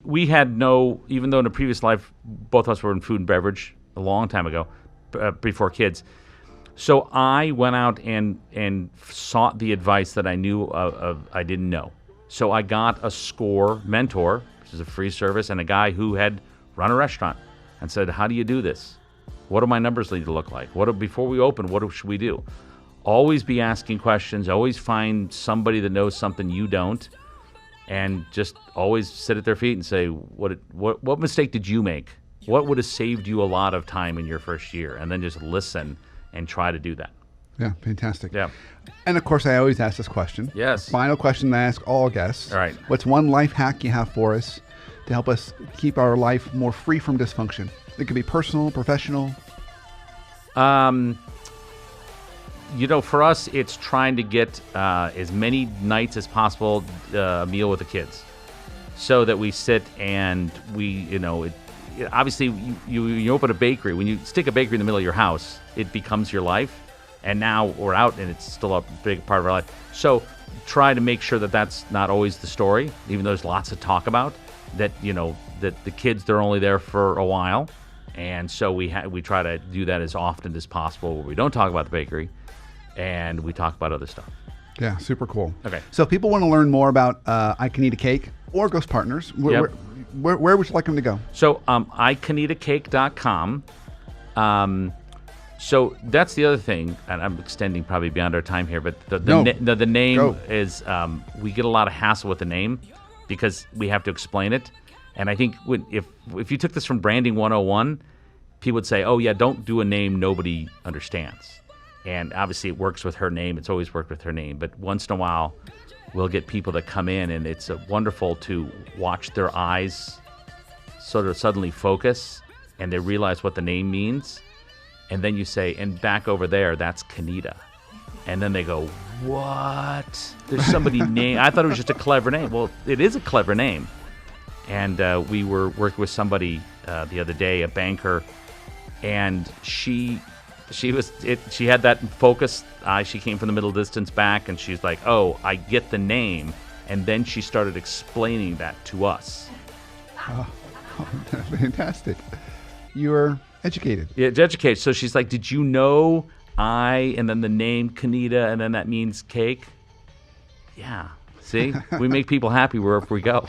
we had no, even though in a previous life, both of us were in food and beverage a long time ago, before kids. So I went out and sought the advice that I knew I didn't know. So I got a SCORE mentor, which is a free service, and a guy who had run a restaurant, and said, how do you do this? What do my numbers need to look like? Before we open, what should we do? Always be asking questions. Always find somebody that knows something you don't, and just always sit at their feet and say, what mistake did you make? What would have saved you a lot of time in your first year? And then just listen and try to do that. Yeah, fantastic. Yeah. And of course, I always ask this question. Yes. Final question I ask all guests. All right. What's one life hack you have for us to help us keep our life more free from dysfunction? It could be personal, professional. For us, it's trying to get as many nights as possible a meal with the kids, so that we sit and obviously you open a bakery. When you stick a bakery in the middle of your house, it becomes your life. And now we're out, and it's still a big part of our life. So try to make sure that that's not always the story, even though there's lots to talk about. That that the kids, they're only there for a while, and so we try to do that as often as possible, where we don't talk about the bakery, and we talk about other stuff. Yeah, super cool. Okay. So if people want to learn more about I Can Eat a Cake or Ghost Partners, where would you like them to go? So icaneatacake.com. So that's the other thing, and I'm extending probably beyond our time here, but the name is, we get a lot of hassle with the name because we have to explain it. And I think if you took this from Branding 101, people would say, oh yeah, don't do a name nobody understands. And obviously it works with her name. It's always worked with her name. But once in a while, we'll get people that come in, and it's wonderful to watch their eyes sort of suddenly focus, and they realize what the name means. And then you say, and back over there, that's Kanita. And then they go, what? There's somebody named. I thought it was just a clever name. Well, it is a clever name. And we were working with somebody the other day, a banker, and she had that focused eye. She came from the middle distance back, and she's like, oh, I get the name. And then she started explaining that to us. Oh, fantastic. You're educated. Yeah, educated. So she's like, did you know and then the name Kanita, and then that means cake? Yeah. See? We make people happy wherever we go.